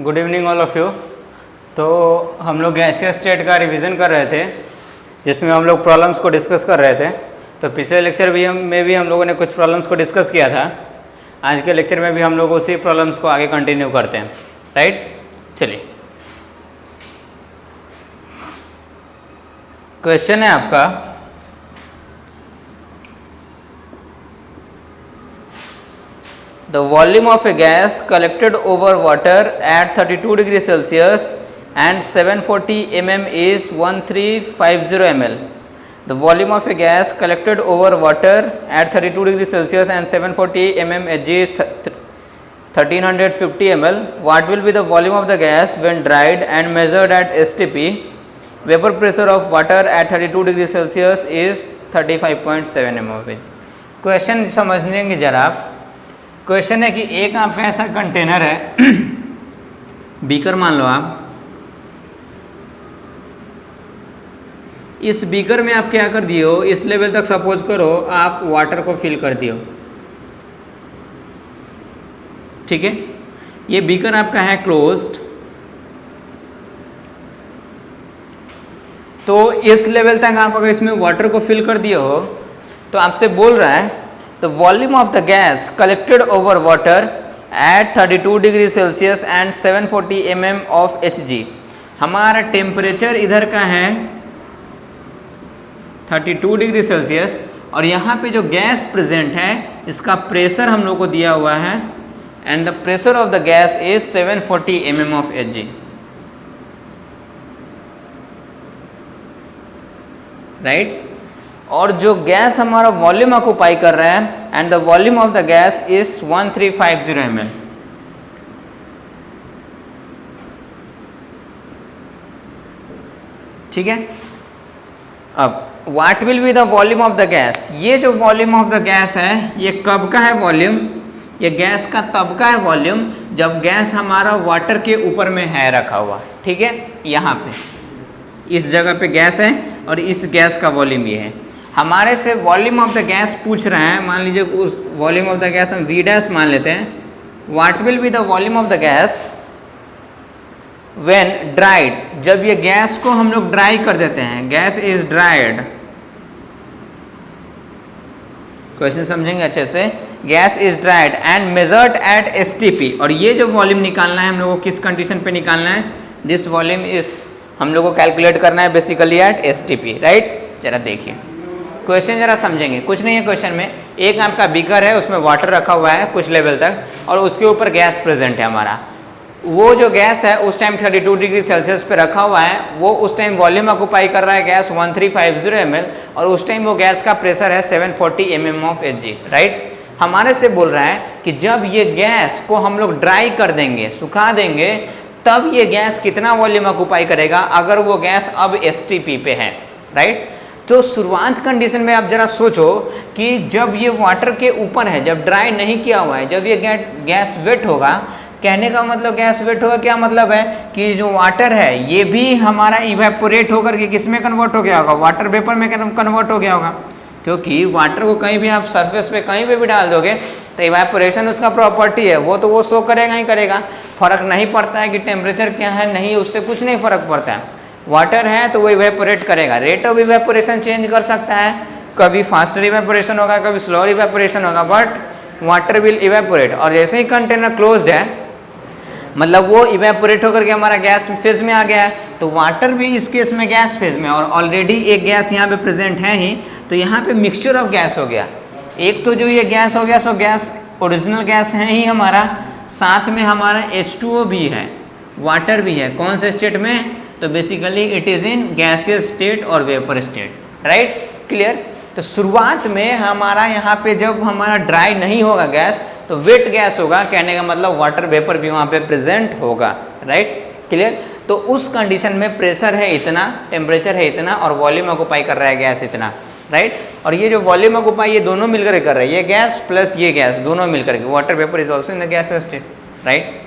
Good evening all of you. तो हम लोग गैसियस स्टेट का रिवीजन कर रहे थे, जिसमें हम लोग प्रॉब्लम्स को डिस्कस कर रहे थे। तो पिछले लेक्चर में भी हम लोगों ने कुछ प्रॉब्लम्स को डिस्कस किया था। आज के लेक्चर में भी हम लोग उसी प्रॉब्लम्स को आगे कंटिन्यू करते हैं, राइट। चलिए, क्वेश्चन है आपका, the volume of a gas collected over water at 32 degrees Celsius and 740 mm is 1350 ml. The volume of a gas collected over water at 32 degrees Celsius and 740 mm Hg is 1350 ml. What will be the volume of the gas when dried and measured at STP? Vapor pressure of water at 32 degrees Celsius is 35.7 mmHg. Question समझ लेंगे जरा आप। Question है कि एक आपका ऐसा container है, बीकर मान लो आप। इस बीकर में आप क्या कर दिए हो, इस लेवल तक सपोज करो आप वाटर को फिल कर दिए हो, ठीक है। ये बीकर आपका है क्लोज्ड, तो इस लेवल तक आप अगर इसमें वाटर को फिल कर दिए हो तो आपसे बोल रहा है the volume of the gas collected over water at 32 degrees Celsius and 740 mm of Hg। हमारा टेम्परेचर इधर का है 32 डिग्री सेल्सियस और यहाँ पे जो गैस प्रेजेंट है इसका प्रेशर हम लोग को दिया हुआ है, and the pressure of the gas is 740 mm of Hg, right. और जो गैस हमारा वॉल्यूम ऑक्यूपाई कर रहा है, and the volume of the gas is 1350 ml। ठीक है। अब what will be the volume of the gas, ये जो वॉल्यूम ऑफ द गैस है ये कब का है वॉल्यूम, ये गैस का तब का है वॉल्यूम जब गैस हमारा वाटर के ऊपर में है रखा हुआ, ठीक है। यहाँ पे इस जगह पे गैस है और इस गैस का वॉल्यूम ये है। हमारे से वॉल्यूम ऑफ द गैस पूछ रहे हैं, मान लीजिए उस वॉल्यूम ऑफ द गैस हम V डैश मान लेते हैं। What will be the volume of the gas when dried, जब ये गैस को हम लोग ड्राई कर देते हैं, गैस इज ड्राइड। क्वेश्चन समझेंगे अच्छे से। Gas is dried and measured eight STP, और ये जो वॉल्यूम निकालना है हम लोग को किस कंडीशन पे निकालना है, दिस वॉल्यूम इज हम लोग को कैलकुलेट करना है बेसिकली एट STP, राइट। जरा देखिए क्वेश्चन जरा समझेंगे। कुछ नहीं है क्वेश्चन में, एक आपका बीकर है उसमें वाटर रखा हुआ है कुछ लेवल तक और उसके ऊपर गैस प्रेजेंट है हमारा। वो जो गैस है उस टाइम 32 डिग्री सेल्सियस पे रखा हुआ है, वो उस टाइम वॉल्यूम ऑक्यूपाई कर रहा है गैस 1350 ml, और उस टाइम वो गैस का प्रेशर है 740 mm of Hg, राइट। हमारे से बोल रहा है कि जब ये गैस को हम लोग ड्राई कर देंगे, सुखा देंगे, तब ये गैस कितना वॉल्यूम ऑक्यूपाई करेगा अगर वो गैस अब STP पे है, राइट। तो शुरुआत कंडीशन में आप जरा सोचो कि जब ये वाटर के ऊपर है, जब ड्राई नहीं किया हुआ है, जब ये गैस वेट होगा, कहने का मतलब गैस वेट होगा क्या मतलब है कि जो वाटर है ये भी हमारा इवेपोरेट होकर के किस में कन्वर्ट हो गया होगा, वाटर वेपर में कन्वर्ट हो गया होगा। क्योंकि वाटर को कहीं भी आप सरफेस पे कहीं पे भी डाल दोगे तो इवेपोरेशन उसका प्रॉपर्टी है, वो तो वो शो करेगा ही करेगा। फर्क नहीं पड़ता है कि टेम्परेचर क्या है, नहीं, उससे कुछ नहीं फर्क पड़ता है। वाटर है तो वो इवेपोरेट करेगा, रेट ऑफ इवेपोरेशन चेंज कर सकता है, कभी फास्टर इवेपोरेशन होगा, कभी स्लोअर इवेपोरेशन होगा, बट वाटर विल इवेपोरेट। और जैसे ही कंटेनर क्लोज्ड है, मतलब वो इवेपोरेट होकर के हमारा गैस फेज में आ गया है, तो वाटर भी इस केस में गैस फेज में, और ऑलरेडी एक गैस यहाँ पे प्रेजेंट है ही, तो यहाँ पे मिक्सचर ऑफ गैस हो गया। एक तो जो ये गैस हो गया सो गैस ओरिजिनल गैस है ही हमारा, साथ में हमारा H2O भी है, वाटर भी है। कौन से स्टेट में, तो basically it is in gaseous state और वेपर स्टेट, राइट, क्लियर। तो शुरुआत में हमारा यहाँ पे जब हमारा ड्राई नहीं होगा गैस तो वेट गैस होगा, कहने का मतलब वाटर वेपर भी वहाँ पे प्रेजेंट होगा, राइट, क्लियर। तो उस कंडीशन में प्रेशर है इतना, टेम्परेचर है इतना, और वॉल्यूम ऑक्यूपाई कर रहा है गैस इतना, राइट। और ये जो वॉल्यूम ऑक्यूपाई ये दोनों मिलकर कर रहे हैं, ये गैस प्लस ये गैस दोनों मिलकर के, water vapour is also in the gaseous state, right.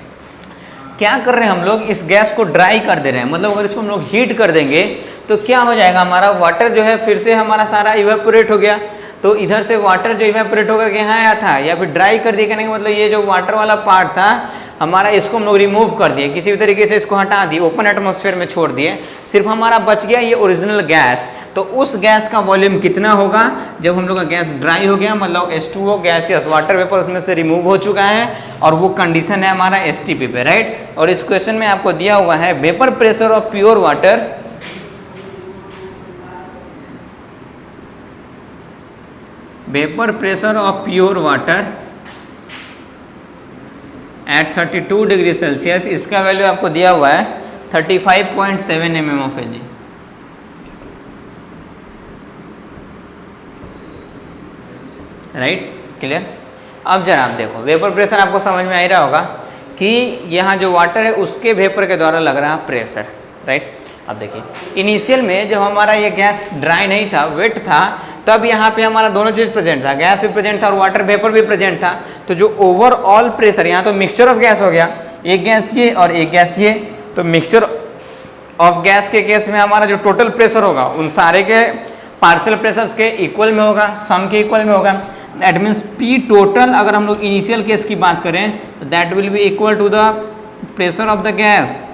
क्या कर रहे हैं हम लोग, इस गैस को ड्राई कर दे रहे हैं, मतलब अगर इसको हम लोग हीट कर देंगे तो क्या हो जाएगा, हमारा वाटर जो है फिर से हमारा सारा इवेपोरेट हो गया। तो इधर से वाटर जो इवेपोरेट होकर के यहाँ आया था या फिर ड्राई कर दिया, कहने का मतलब ये जो वाटर वाला पार्ट था हमारा इसको हम लोग रिमूव कर दिए, किसी भी तरीके से इसको हटा दिए, ओपन एटमॉस्फेयर में छोड़ दिए, सिर्फ हमारा बच गया ये ओरिजिनल गैस। तो उस गैस का वॉल्यूम कितना होगा जब हम लोग का गैस ड्राई हो गया, मतलब H2O गैसियस वाटर वेपर उसमें से रिमूव हो चुका है, और वो कंडीशन है हमारा STP पे, राइट। और इस क्वेश्चन में आपको दिया हुआ है vapour pressure of pure water at 32 degree Celsius, इसका वैल्यू आपको दिया हुआ है 35.7 mm of Hg, right, clear. अब जरा आप देखो वेपर प्रेशर आपको समझ में आ ही रहा होगा कि यहाँ जो वाटर है उसके वेपर के द्वारा लग रहा प्रेशर, राइट। अब देखिए इनिशियल में जब हमारा ये गैस ड्राई नहीं था, वेट था, तब यहाँ पे हमारा दोनों चीज़ प्रेजेंट था, गैस भी प्रेजेंट था और वाटर वेपर भी प्रेजेंट था। तो जो ओवरऑल प्रेशर, यहाँ तो मिक्सचर ऑफ गैस हो गया, एक गैस ये और एक गैस ये, तो मिक्सचर ऑफ गैस के केस में हमारा जो टोटल प्रेशर होगा उन सारे के पार्शियल प्रेशर्स के इक्वल में होगा, सम के इक्वल में होगा। दैट मीन्स P टोटल, अगर हम लोग इनिशियल केस की बात करें तो that will be equal to the pressure of the gas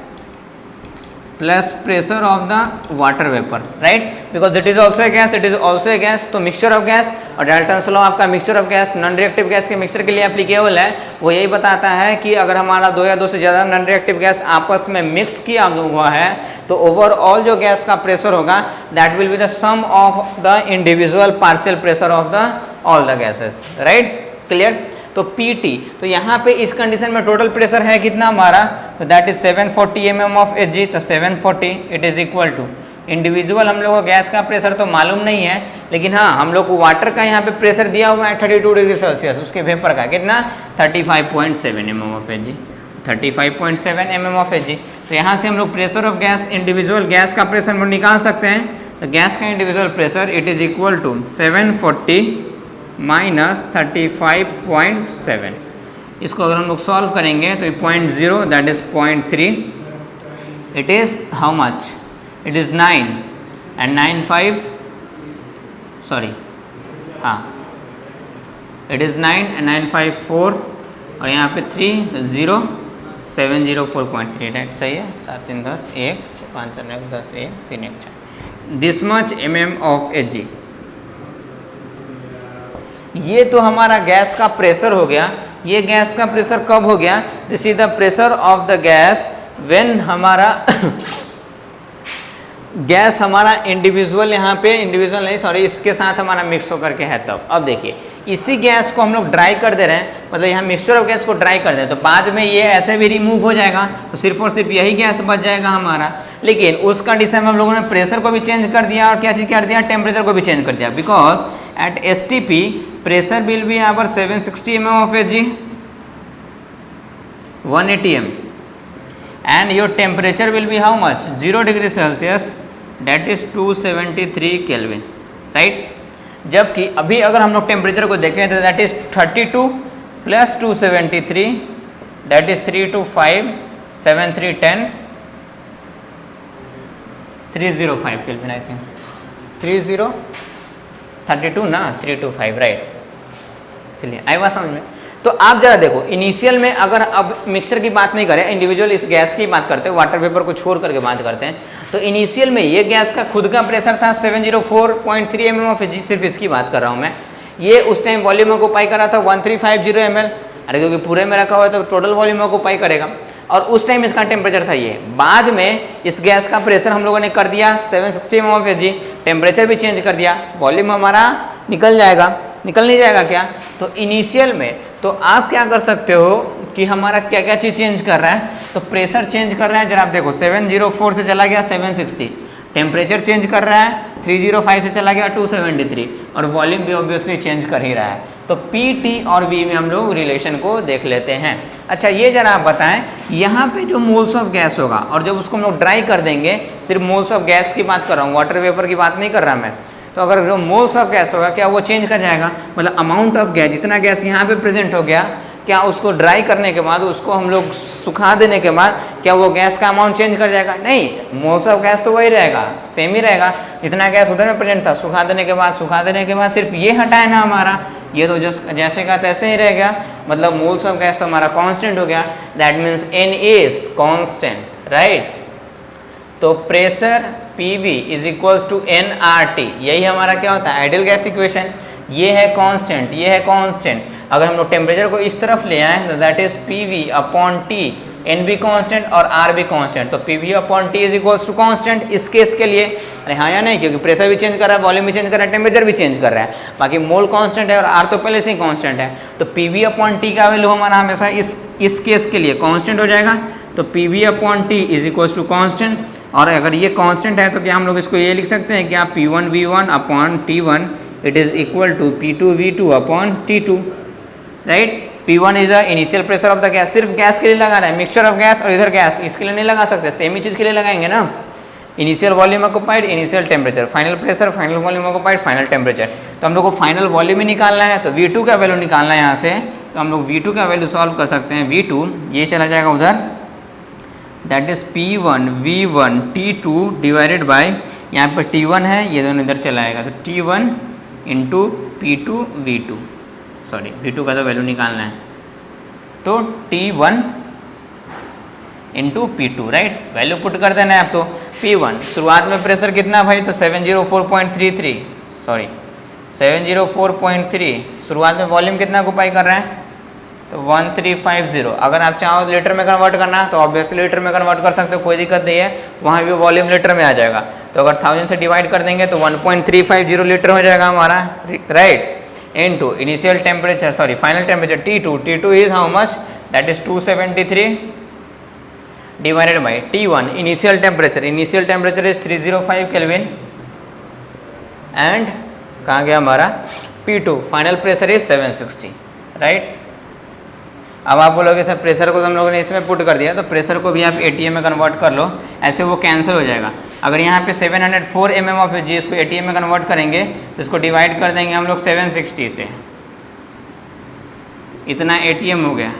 plus pressure of the water vapour, right, because it is also a gas, it is also a gas. तो mixture of gas, और Dalton's law आपका mixture of gas non reactive gas के mixture के लिए applicable है। वो यही बताता है कि अगर हमारा दो या दो से ज़्यादा नॉन रिएक्टिव गैस आपस में मिक्स किया हुआ है तो ओवरऑल जो गैस का प्रेशर होगा that will be the sum of the individual partial pressure of the all the gases, right, clear. तो PT, तो यहाँ पे इस कंडीशन में टोटल प्रेशर है कितना हमारा, तो that is 740 mm of Hg, तो 740 it is equal to individual, हम लोग को गैस का प्रेशर तो मालूम नहीं है, लेकिन हाँ हम लोग को वाटर का यहाँ पे प्रेशर दिया हुआ है 32 डिग्री सेल्सियस, उसके वेपर का कितना 35.7 mm of Hg, 35.7 mm of Hg। तो यहाँ से हम लोग pressure of gas, individual gas का प्रेशर हम निकाल सकते हैं। तो गैस का individual pressure it is equal to 740 minus 35.7, इसको अगर हम लोग सॉल्व करेंगे तो 0.0 that is 0.3, it is how much, it is 9 and 95, sorry हाँ इट इज 9 एंड 954 और यहाँ पे 3 तो 0 704.3, राइट, सही है। 7 3 10 1 5 4 9 10 1 3 1 4, this much mm of Hg। ये तो हमारा गैस का प्रेशर हो गया। ये गैस का प्रेशर कब हो गया, this is the pressure of the gas when हमारा गैस हमारा इंडिविजुअल, यहाँ पे इंडिविजुअल नहीं सॉरी, इसके साथ हमारा मिक्स होकर के है तब। अब देखिए इसी गैस को हम लोग ड्राई कर दे रहे हैं, मतलब यहाँ मिक्सचर ऑफ गैस को ड्राई कर दे तो बाद में ये ऐसे भी रिमूव हो जाएगा, तो सिर्फ और सिर्फ यही गैस बच जाएगा हमारा। लेकिन उस कंडीशन में हम लोगों ने प्रेशर को भी चेंज कर दिया और क्या चीज़ कर दिया, टेम्परेचर को भी चेंज कर दिया, because at STP pressure will be our 760 mm of Hg, 180 m, and your temperature will be how much, 0 degree Celsius, that is 273 Kelvin, right। जबकि अभी अगर हम लोग टेम्परेचर को देखें तो that is 32 plus 273 that is 325 7310 305 kelvin, I think 32 ना 325, right. चलिए आई बात समझ में। तो आप जरा देखो इनिशियल में अगर अब मिक्सचर की बात नहीं करें, इंडिविजुअल इस गैस की बात करते हैं, वाटर वेपर को छोड़ करके बात करते हैं, तो इनिशियल में ये गैस का खुद का प्रेशर था 704.3 mm ऑफ Hg, सिर्फ इसकी बात कर रहा हूँ मैं। ये उस टाइम वॉल्यूम ऑक्यूपाई कर रहा था 1350 ml, अरे क्योंकि पूरे में रखा हुआ है तो टोटल वॉल्यूम ऑक्यूपाई करेगा, और उस टाइम इसका टेम्परेचर था ये। बाद में इस गैस का प्रेशर हम लोगों ने कर दिया 760 mm ऑफ Hg, टेम्परेचर भी चेंज कर दिया, वॉल्यूम हमारा निकल जाएगा, निकल नहीं जाएगा क्या। तो इनिशियल में तो आप क्या कर सकते हो कि हमारा क्या क्या चीज़ चेंज कर रहा है, तो प्रेशर चेंज कर रहा है, जरा आप देखो 704 से चला गया 760, टेम्परेचर चेंज कर रहा है 305 से चला गया 273, और वॉल्यूम भी ऑब्वियसली चेंज कर ही रहा है। तो PT और V में हम लोग रिलेशन को देख लेते हैं। अच्छा ये जरा आप बताएं, यहाँ पे जो मोल्स ऑफ गैस होगा और जब उसको हम लोग ड्राई कर देंगे, सिर्फ मोल्स ऑफ गैस की बात कर रहा हूँ, वाटर वेपर की बात नहीं कर रहा मैं, तो अगर जो मोल्स ऑफ गैस होगा क्या वो चेंज कर जाएगा, मतलब अमाउंट ऑफ गैस, जितना गैस यहाँ पे प्रेजेंट हो गया क्या उसको ड्राई करने के बाद, उसको हम लोग सुखा देने के बाद क्या वो गैस का अमाउंट चेंज कर जाएगा? नहीं, मोल्स ऑफ गैस तो वही रहेगा, सेम ही रहेगा, जितना गैस उधर में प्रेजेंट था। सुखा देने के बाद सिर्फ ये हटाए ना हमारा, ये तो जैसे का तैसे ही रह गया, मतलब मोल्स ऑफ गैस तो हमारा कांस्टेंट हो गया। That means n is constant, right. तो pressure PV is equals to nRT, यही हमारा क्या होता है? Ideal gas equation. ये है कांस्टेंट, ये है कांस्टेंट। अगर हम लोग टेम्परेचर को इस तरफ ले आए तो that is PV upon T, n भी कांस्टेंट और R भी कांस्टेंट, तो PV upon T is equals to constant इस केस के लिए। अरे हाँ या नहीं? क्योंकि प्रेशर भी चेंज कर रहा है, वॉल्यूम भी चेंज कर रहा है, टेम्परेचर भी चेंज कर रहा है, बाकी मोल कांस्टेंट है और R तो पहले से ही कांस्टेंट है। तो PV अपॉन T का वैल्यू हमारा हमेशा इस केस के लिए कांस्टेंट हो जाएगा। तो PV upon T is equals to constant, और अगर ये कांस्टेंट है तो क्या हम लोग इसको ये लिख सकते हैं क्या? P1V1 upon T1 it is equal to P2V2 upon T2, right. P1 is the initial pressure of the gas, सिर्फ गैस के लिए लगा रहा है, मिक्सचर ऑफ गैस और इधर गैस, इसके लिए नहीं लगा सकते, सेम ही चीज़ के लिए लगाएंगे ना। Initial volume occupied, initial temperature, final pressure, final volume occupied, final temperature. तो हम लोग को फाइनल वॉल्यूम ही निकालना है, तो V2 का वैल्यू निकालना है यहाँ से। तो हम लोग V2 का वैल्यू सॉल्व कर सकते हैं। V2 ये चला जाएगा उधर, that is P1V1 T2 divided by, यहाँ पे T1 है, ये दोनों इधर चला आएगा, तो T1 into P2V2, sorry V2 का तो वैल्यू निकालना है, तो T1 into P2, right. Value put कर देना है आप। तो P1 शुरुआत में प्रेशर कितना भाई? तो 704.33, सॉरी 704.3। शुरुआत में वॉल्यूम कितना ऑक्युपाई कर रहा है? तो 1350। अगर आप चाहो लीटर में कन्वर्ट करना तो ऑब्वियसली लीटर में कन्वर्ट कर सकते हो, कोई दिक्कत नहीं है, वहाँ भी वॉल्यूम लीटर में आ जाएगा। तो अगर 1000 से डिवाइड कर देंगे तो 1350 लीटर हो जाएगा हमारा, right. Into initial temperature, sorry final temperature T2 is how much? That is 273 divided by T1 initial temperature is 305 kelvin, and कहाँ गया हमारा? P2 final pressure is 760, right. अब आप बोलोगे सर प्रेशर को तो हम लोगों ने इसमें पुट कर दिया, तो प्रेशर को भी आप ATM में कन्वर्ट कर लो, ऐसे वो कैंसिल हो जाएगा। अगर यहाँ पे 704 mm ऑफ Hg इसको ATM में कन्वर्ट करेंगे तो इसको डिवाइड कर देंगे हम लोग 760 से, इतना ATM हो गया।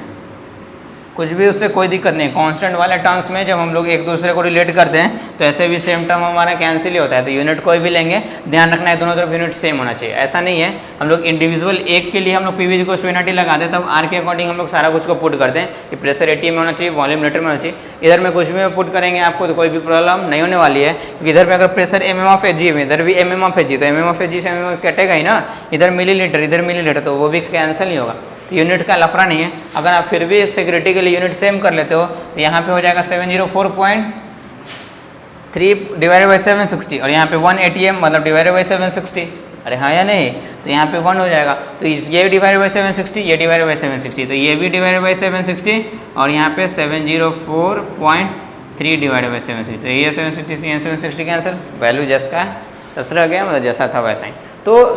कुछ भी उससे कोई दिक्कत नहीं। कांस्टेंट वाले टर्म्स में जब हम लोग एक दूसरे को रिलेट करते हैं तो ऐसे भी सेम टर्म हमारा कैंसिल ही होता है। तो यूनिट कोई भी लेंगे, ध्यान रखना है दोनों तरफ यूनिट सेम होना चाहिए। ऐसा नहीं है हम लोग इंडिविजुअल एक के लिए हम लोग PV को यूनिटी लगाते हैं, तब R के अकॉर्डिंग हम लोग सारा कुछ को पुट करते हैं कि प्रेशर ATM में होना चाहिए, वॉल्यूम लीटर में होना चाहिए। इधर में कुछ भी पुट करेंगे आपको तो कोई भी प्रॉब्लम नहीं होने वाली है, क्योंकि इधर में अगर प्रेशर mm ऑफ Hg में, इधर भी mm ऑफ Hg, तो mm ऑफ Hg से mm कटेगा ही ना, इधर मिलीलीटर इधर मिलीलीटर, तो वो भी कैंसिल नहीं होगा। तो यूनिट का लफड़ा नहीं है। अगर आप फिर भी सिक्योरिटी के लिए यूनिट सेम कर लेते हो तो यहाँ पे हो जाएगा 704.3 डिवाइडेड बाई 760, और यहाँ पे 1 ATM मतलब डिवाइडेड बाई 760। अरे हाँ या नहीं? तो यहाँ पे 1 हो जाएगा, तो ये डिवाइडेड बाई 760, ये डिवाइडेड बाई 760, तो ये भी डिवाइडेड बाई 760, और यहाँ पे 704.3 डिवाइडेड बाई 760, तो ये 760 से ये 760 कैंसिल, वैल्यू जस्ट का दस रह गया, मतलब जैसा था वैसा ही। तो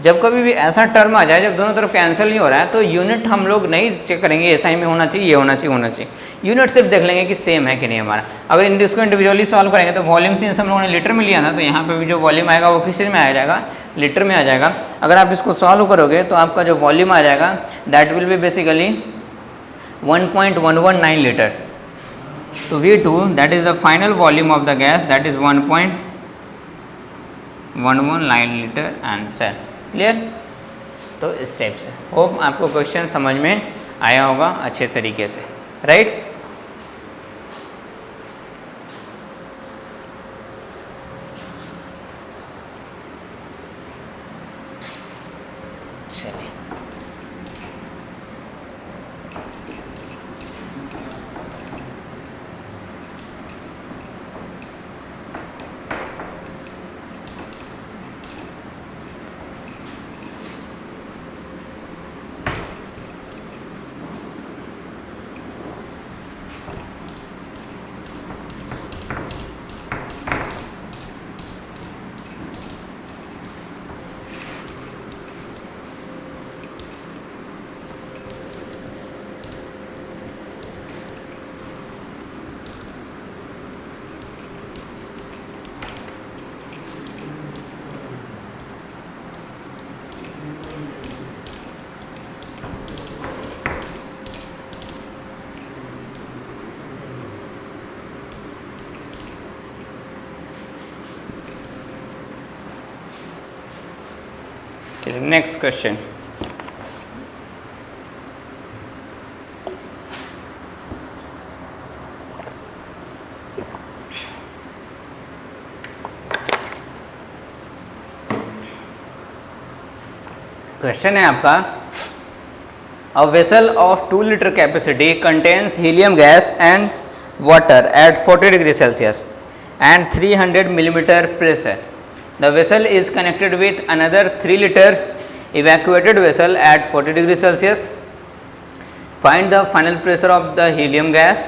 जब कभी भी ऐसा टर्म आ जाए जब दोनों तरफ कैंसिल नहीं हो रहा है, तो यूनिट हम लोग नहीं चेक करेंगे ऐसा ही में होना चाहिए, ये होना चाहिए, यूनिट सिर्फ देख लेंगे कि सेम है कि नहीं हमारा। अगर इसको इंडिविजुअली सॉल्व करेंगे तो वॉल्यूम सिंस हम लोगों ने लीटर में लिया था, तो यहाँ पे भी जो वॉल्यूम आएगा वो किस चीज़ में आ जाएगा? लीटर में आ जाएगा। अगर आप इसको सॉल्व करोगे तो आपका जो वॉल्यूम आ जाएगा that will B basically 1.119 litre. तो V2 that is the final volume of the gas, that is 1.119 litre answer. Clear? तो इस टाइप से होप आपको क्वेश्चन समझ में आया होगा अच्छे तरीके से, राइट। चलिए चलिए नेक्स्ट क्वेश्चन। क्वेश्चन है आपका, a vessel of 2 litre capacity contains helium gas and water at 40 degree Celsius and 300 millimeter pressure. The vessel is connected with another 3 liter evacuated vessel at 40 degree Celsius. Find the final pressure of the helium gas.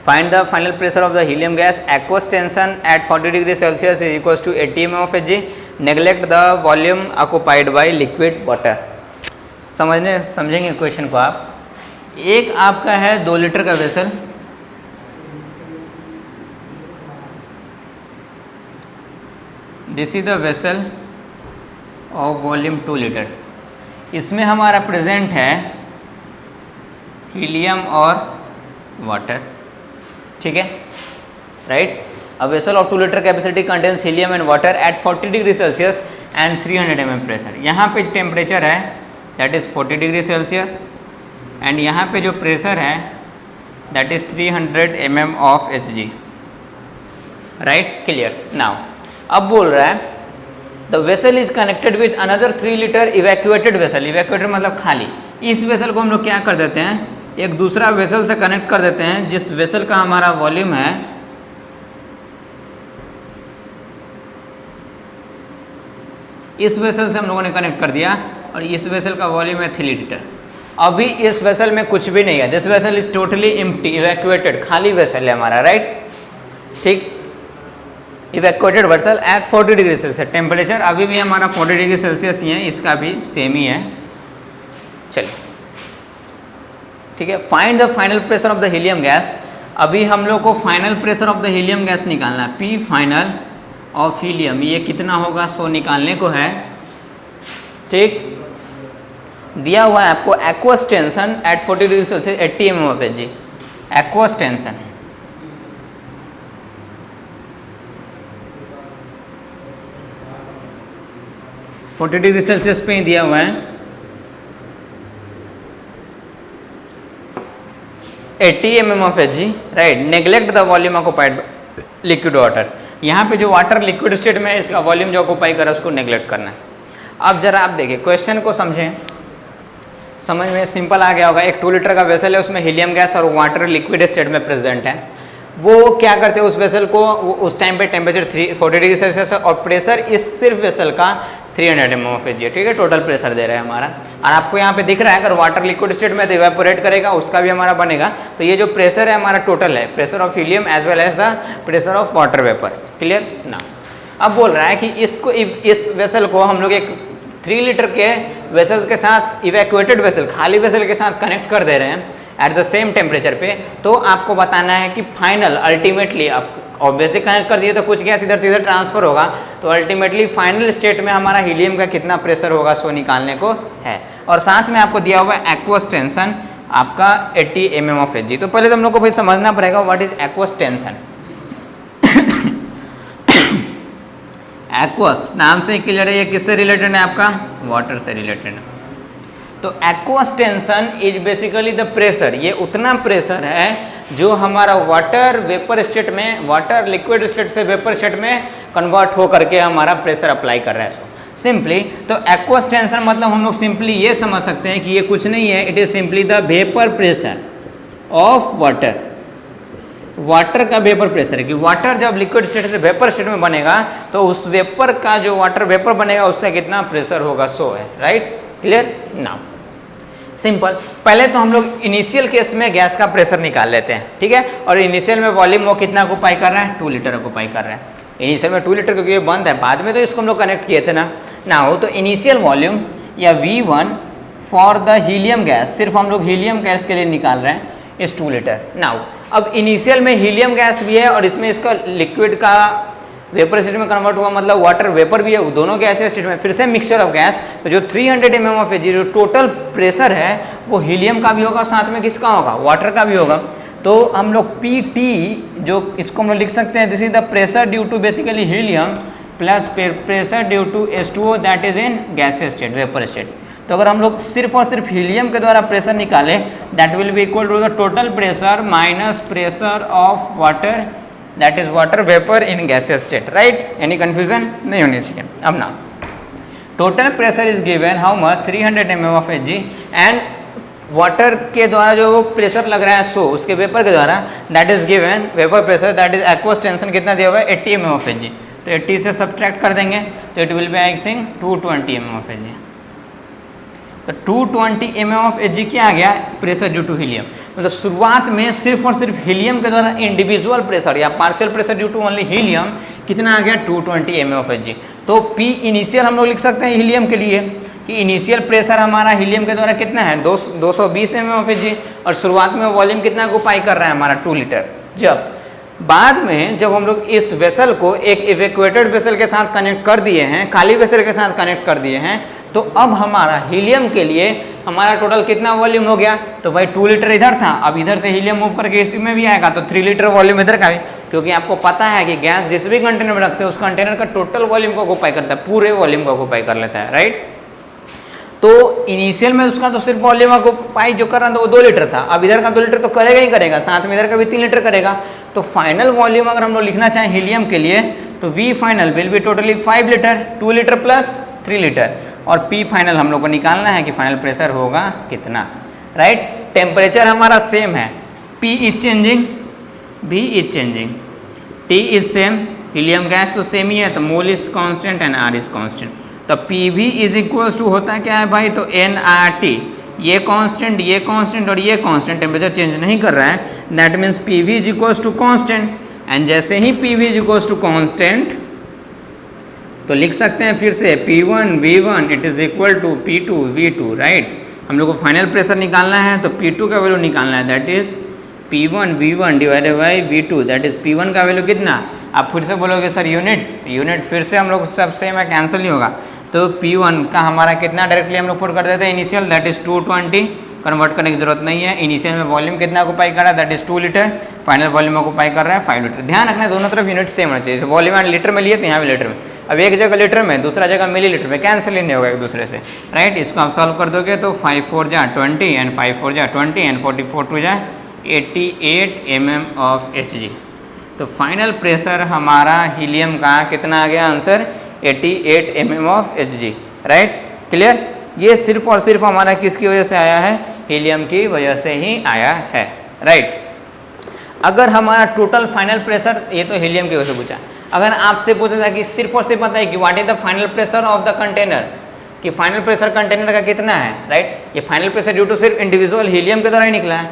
Find the final pressure of the helium gas. Aqueous tension at 40 degree Celsius is equals to 80 mm of Hg. Neglect the volume occupied by liquid water. समझेंगे question को आप। एक आपका है 2 litre का vessel, this is the vessel of volume 2 litre. इसमें हमारा present है हीलियम और वाटर, ठीक है, right. A vessel of 2 litre capacity contains helium and water at 40 degree Celsius and 300 mm pressure. यहाँ पे टेम्परेचर है that is 40 degree Celsius and यहाँ पे जो प्रेशर है that is 300 mm of Hg, right, clear. Now अब बोल रहा है the vessel is connected with another 3 litre evacuated vessel. Evacuated मतलब खाली। इस वेसल को हम लोग क्या कर देते हैं, एक दूसरा वेसल से कनेक्ट कर देते हैं जिस वेसल का हमारा वॉल्यूम है इस वेसल से हम लोगों ने कनेक्ट कर दिया और इस वेसल का वॉल्यूम है 3 लीटर। अभी इस वेसल में कुछ भी नहीं है, this vessel is totally empty, evacuated, खाली वेसल है हमारा, राइट, ठीक। Evacuated vessel eight 40 degree Celsius, temperature अभी भी हमारा 40 डिग्री सेल्सियस ही है, इसका भी सेम ही है। चलिए ठीक है, find the final pressure of the helium gas. अभी हम लोग को final pressure of the helium gas निकालना है, पी फाइनल ऑफ हीलियम, ये कितना होगा 100 निकालने को है, ठीक। दिया हुआ है आपको aqueous tension eight 40 degree Celsius 80 mm of Hg, aqueous tension 40 degree Celsius पे ही दिया हुआ है, 80 mm of Hg, right. Neglect the volume occupied liquid water. यहाँ पे जो वाटर लिक्विड स्टेट में है इसका वॉल्यूम जो ऑक्युपाई कर रहा है उसको नेग्लेक्ट करना है। अब जरा आप देखिए क्वेश्चन को समझें, समझ में सिंपल आ गया होगा। एक 2 लीटर का वेसल है, उसमें हीलियम गैस और वाटर लिक्विड स्टेट में प्रेजेंट है। वो क्या करते हैं उस वेसल को, उस टाइम पे टेम्परेचर 40 डिग्री सेल्सियस और प्रेशर इस सिर्फ वेसल का 300 mm ऑफ Hg, ठीक है, टोटल प्रेशर दे रहा है हमारा। और आपको यहाँ पे दिख रहा है अगर वाटर लिक्विड स्टेट में तो इवेपोरेट करेगा, उसका भी हमारा बनेगा। तो ये जो प्रेशर है हमारा टोटल है pressure of helium as well as the pressure of water vapour, clear ना। अब बोल रहा है कि इसको, इस वेसल को हम लोग एक 3 लीटर के वेसल के साथ, इवैक्यूएटेड वेसल, खाली वेसल के साथ कनेक्ट कर दे रहे हैं एट द सेम टेम्परेचर पे। तो आपको बताना है कि फाइनल अल्टीमेटली, आप ऑब्वियसली कनेक्ट कर दिए तो कुछ गैस इधर से इधर ट्रांसफर होगा, तो अल्टीमेटली फाइनल स्टेट में हमारा हीलियम का कितना प्रेशर होगा 100 निकालने को है। और साथ में आपको दिया हुआ है एक्वस टेंशन आपका 80 mm ऑफ Hg। तो पहले तो हम लोग को भाई समझना पड़ेगा what is aqueous tension. Aqueous नाम से क्लियर है, ये किससे रिलेटेड है आपका, वाटर से रिलेटेड है। तो aqueous tension is basically the pressure, ये उतना प्रेशर है जो हमारा वाटर वेपर स्टेट में, वाटर लिक्विड स्टेट से वेपर स्टेट में कन्वर्ट हो करके हमारा प्रेशर अप्लाई कर रहा है सिंपली। तो एक्वस टेंशन मतलब हम लोग सिंपली ये समझ सकते हैं कि ये कुछ नहीं है, it is simply the vapour pressure of water. Water का वेपर प्रेशर है कि वाटर जब लिक्विड स्टेट से वेपर स्टेट में बनेगा तो उस वेपर का जो वाटर वेपर बनेगा उससे कितना प्रेशर होगा 100 है, राइट, क्लियर नाउ। सिंपल, पहले तो हम लोग इनिशियल केस में गैस का प्रेशर निकाल लेते हैं, ठीक है। और इनिशियल में वॉल्यूम वो कितना ऑक्युपाई कर रहा है, 2 लीटर ऑक्युपाई कर रहा है। इनिशियल में 2 लीटर क्योंकि ये बंद है, बाद में तो इसको हम लोग कनेक्ट किए थे ना हो। तो इनिशियल वॉल्यूम या V1 for the helium gas, सिर्फ हम लोग हीलियम गैस के लिए निकाल रहे हैं, इस 2 लीटर। नाउ अब इनिशियल में हीलियम गैस भी है और इसमें इसका लिक्विड का वेपर स्टेट में कन्वर्ट हुआ, मतलब वाटर वेपर भी है, वो दोनों गैस स्टेट में फिर से मिक्सचर ऑफ गैस। तो जो 300 mm ऑफ Hg जो टोटल प्रेशर है वो हीलियम का भी होगा, साथ में किसका होगा, वाटर का भी होगा। तो हम लोग PT जो इसको हम लोग लिख सकते हैं, this is the pressure due to basically helium plus pressure due to H2O that is in gaseous state, vapour state. तो अगर हम लोग सिर्फ और सिर्फ हीलियम के द्वारा प्रेशर निकाले that will be equal to the total pressure minus pressure of water that is water vapour in gaseous state, right. Any confusion नहीं होनी चाहिए। अब ना total pressure is given how much 300 mm of Hg and water के द्वारा जो pressure लग रहा है सो उसके वेपर के द्वारा that is given vapour pressure that is aqueous tension कितना दिया हुआ है 80 mm ऑफ Hg। तो 80 से सब्ट्रैक्ट कर देंगे तो it will be I think 220 mm of Hg। तो 220 mm ऑफ Hg क्या आ गया प्रेशर ड्यू टू हीलियम। मतलब शुरुआत में सिर्फ और सिर्फ हीलियम के द्वारा इंडिविजुअल प्रेशर या partial pressure due to only helium कितना आ गया 220 mm ऑफ Hg। तो P इनिशियल हम लोग लिख सकते हैं हीलियम के लिए कि इनिशियल प्रेशर हमारा हीलियम के द्वारा कितना है 220 mm ऑफ Hg और शुरुआत में वॉल्यूम कितना ऑक्यूपाई कर रहा है हमारा 2 लीटर। जब बाद में जब हम लोग इस वेसल को एक इवैक्यूएटेड वेसल के साथ कनेक्ट कर दिए हैं, खाली वेसल के साथ कनेक्ट कर दिए हैं, तो अब हमारा हीलियम के लिए हमारा टोटल कितना वॉल्यूम हो गया। तो भाई 2 लीटर इधर था, अब इधर से हीलियम मूव करके इस में भी आएगा तो 3 लीटर वॉल्यूम इधर का भी, क्योंकि आपको पता है कि गैस जिस भी कंटेनर में रखते हैं उस कंटेनर का टोटल वॉल्यूम को ऑक्यूपाई करता है, पूरे वॉल्यूम को ऑक्यूपाई कर लेता है, राइट। तो इनिशियल में उसका तो सिर्फ वॉल्यूम ऑक्यूपाई जो कर रहा था वो 2 लीटर था, अब इधर का 2 लीटर तो करेगा ही करेगा, साथ में इधर का भी 3 लीटर करेगा। तो फाइनल वॉल्यूम अगर हम लोग लिखना चाहें हीलियम के लिए तो V final will be totally 5 litre, 2 litre plus 3 litre, और P फाइनल हम लोग को निकालना है कि फाइनल प्रेशर होगा कितना, राइट। टेम्परेचर हमारा सेम है, P is changing, V is changing, T is same, helium gas तो सेम ही है तो mole is constant and R is constant. तो PV इज इक्वल्स टू होता है क्या है भाई तो nRT, ये कांस्टेंट और ये कांस्टेंट, टेम्परेचर चेंज नहीं कर रहा है, that means PV is equals to constant. And जैसे ही PV is equals to constant तो लिख सकते हैं फिर से P1 V1 it is equal to P2 V2, right. हम लोग को फाइनल प्रेशर निकालना है तो P2 का वैल्यू निकालना है that is P1 V1 divided by V2 that is P1 का वैल्यू कितना। आप फिर से बोलोगे सर यूनिट फिर से हम लोग सब सेम है, कैंसिल नहीं होगा। तो P1 का हमारा कितना डायरेक्टली हम लोग पुट कर देते हैं इनिशियल दैट इज 220, कन्वर्ट करने की जरूरत नहीं है। इनिशियल में वॉल्यूम कितना ऑक्यूपाई कर रहा है that is 2 litre, final volume occupy कर रहा है 5 लीटर। ध्यान रखना दोनों तरफ यूनिट सेम होना चाहिए, वॉल्यूम एंड लीटर में लिए तो यहाँ भी लीटर में, अब एक जगह लीटर में दूसरा जगह मिलीलीटर में, कैंसिल ही नहीं होगा एक दूसरे से, राइट। इसको आप सॉल्व कर दोगे तो 5 4 जा 20 एंड 5 4 जा 20 एंड 44 2 जा 88 mm ऑफ Hg। तो फाइनल प्रेशर हमारा हीलियम का कितना आ गया answer 88 mm of Hg, right. Clear. ये सिर्फ और सिर्फ हमारा किसकी वजह से आया है, हीलियम की वजह से ही आया है, राइट। अगर हमारा टोटल फाइनल प्रेशर, ये तो हीलियम की वजह से पूछा, अगर आपसे पूछा था कि सिर्फ और सिर्फ पता है कि what is the final pressure of the container, कि फाइनल प्रेशर कंटेनर का कितना है, राइट। ये फाइनल प्रेशर ड्यू टू सिर्फ इंडिविजुअल हीलियम के द्वारा ही निकला है।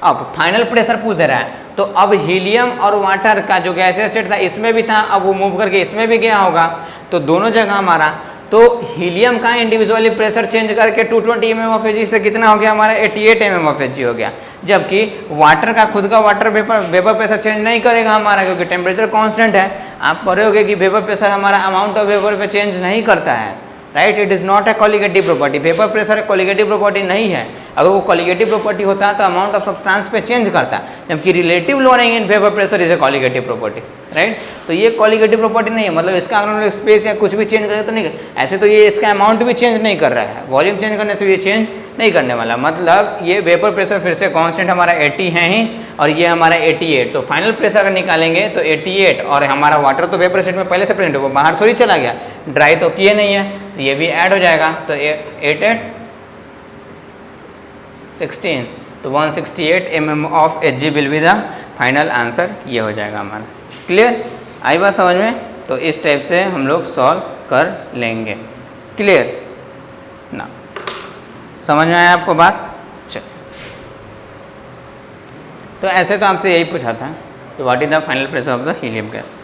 अब फाइनल प्रेशर पूछ दे रहा है तो अब हीलियम और वाटर का जो गैसियस स्टेट था इसमें भी था, अब वो मूव करके इसमें भी गया होगा, तो दोनों जगह हमारा, तो हीलियम का इंडिविजुअली प्रेशर चेंज करके 220 mm ऑफ Hg से कितना हो गया हमारा 88 mm ऑफ Hg हो गया। जबकि वाटर का खुद का वाटर वेपर प्रेशर चेंज नहीं करेगा हमारा, क्योंकि टेम्परेचर कांस्टेंट है। आप पढ़ोगे कि वेपर प्रेशर हमारा अमाउंट ऑफ वेपर पे चेंज नहीं करता है, right. It is not a colligative property, vapour pressure एक कॉलिगेटिव प्रॉपर्टी नहीं है। अगर वो कॉलिगेटिव प्रॉपर्टी होता है तो अमाउंट ऑफ सब्सटेंस पे चेंज करता है, जबकि relative lowering in vapour pressure is a colligative property, right. तो ये कॉलिगेटिव प्रॉपर्टी नहीं है, मतलब इसका अगर स्पेस या कुछ भी चेंज करेगा तो नहीं, ऐसे तो ये इसका अमाउंट भी चेंज नहीं कर रहा है, वॉल्यूम चेंज करने से भी ये चेंज नहीं करने वाला। मतलब ये वेपर प्रेशर फिर से कांस्टेंट हमारा 80 है ही, और ये हमारा 88। तो फाइनल प्रेशर अगर निकालेंगे तो 88, और हमारा वाटर तो वेपर स्टेट में पहले से प्रेजेंट होगा, बाहर थोड़ी चला गया, ड्राई तो किए नहीं है, तो ये भी ऐड हो जाएगा। तो 88 16, तो 168 mm of Hg will be the final answer, ये हो जाएगा हमारा। क्लियर, आई बात समझ में। तो इस टाइप से हम लोग सॉल्व कर लेंगे। क्लियर ना, समझ में आया आपको बात। चल, तो ऐसे तो आपसे यही पूछा था कि what is the final pressure of the helium gas.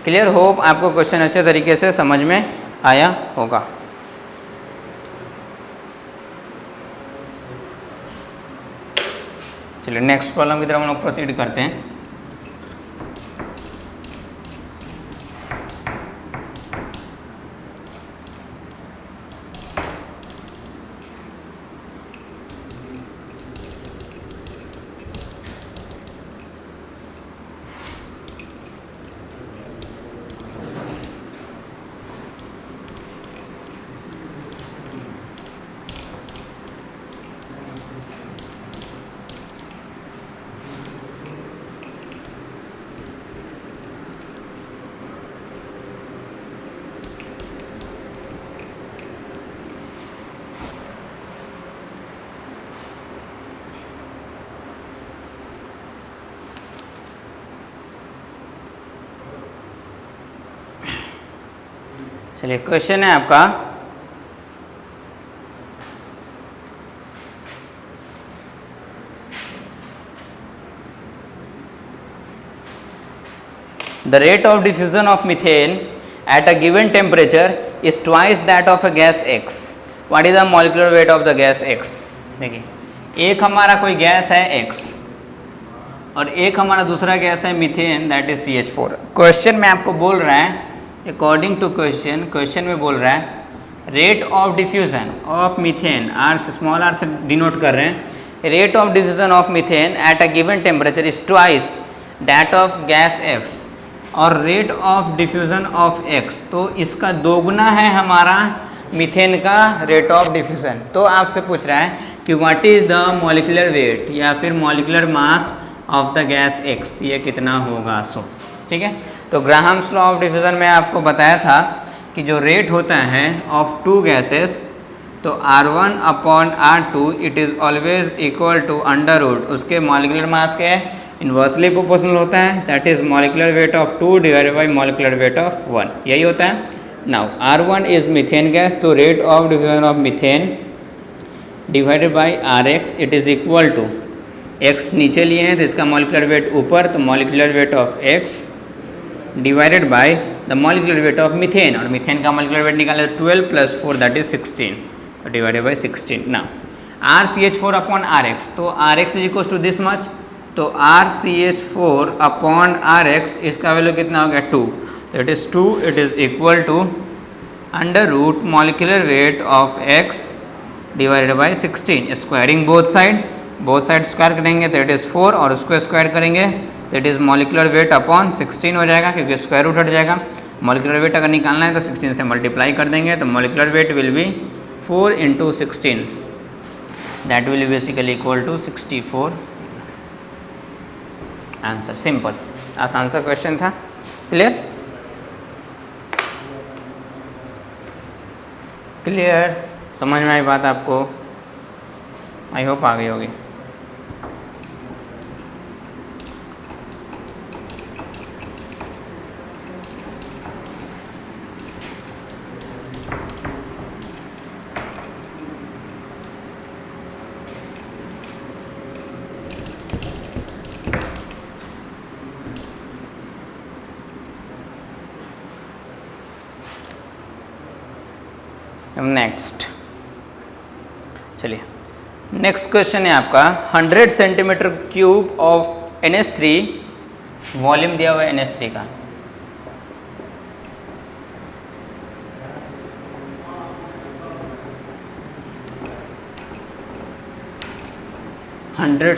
Clear, hope आपको क्वेश्चन अच्छे तरीके से समझ में आया होगा। चलिए नेक्स्ट प्रॉब्लम की तरफ हम लोग प्रोसीड करते हैं। चलिए क्वेश्चन है आपका, the rate of diffusion of methane at a given temperature is twice that of a gas X. What is the molecular weight of the gas X? देखिए, एक हमारा कोई गैस है X और एक हमारा दूसरा गैस है methane, that is CH4. Question में आपको बोल रहा है, अकॉर्डिंग टू क्वेश्चन में बोल रहा है rate of diffusion of methane, R small R से डिनोट कर रहे हैं, rate of diffusion of methane at a given temperature is twice that of gas X और rate of diffusion of X, तो इसका दोगुना है हमारा मीथेन का रेट ऑफ डिफ्यूजन. तो आपसे पूछ रहा है कि what is the molecular wait या फिर molecular mass of the gas X, ये कितना होगा. सो ठीक है, तो ग्राहम्स लॉ ऑफ डिफ्यूजन में आपको बताया था कि जो रेट होता है ऑफ टू गैसेस, तो R1 upon R2 it is always equal to under root उसके मॉलिक्यूलर मास के इन्वर्सली प्रोपोर्शनल होता है, that is molecular weight of 2 divided by molecular weight of 1, यही होता है. Now R1 is methane gas, तो rate of diffusion of methane divided by Rx it is equal to, x नीचे लिए हैं तो इसका मॉलिक्यूलर वेट ऊपर, तो molecular weight of x divided by the molecular weight of methane, और methane का मॉलिक्यूलर वेट निकाले 12 + 4 that is 16 divided by 16. Now RCH4 upon Rx, तो Rx is equal to this much, तो RCH4 अपॉन Rx इसका value कितना हो गया 2, तो it is 2, it is equal to under root molecular weight of x divided by 16. Squaring both side square करेंगे तो it is 4 और उसको स्क्वायर करेंगे तो it is molecular weight upon 16 हो जाएगा, क्योंकि स्क्वायर रूट हट जाएगा. मॉलिक्यूलर वेट अगर निकालना है तो 16 से मल्टीप्लाई कर देंगे, तो molecular weight will be 4 × 16, that will basically equal to 64. Answer simple, आसान सा क्वेश्चन था. क्लियर समझ में आई बात आपको? आई होप आ गई होगी. नेक्स्ट, चलिए नेक्स्ट क्वेश्चन है आपका 100 centimetre cube of NH3, volume दिया हुआ है NH3 का.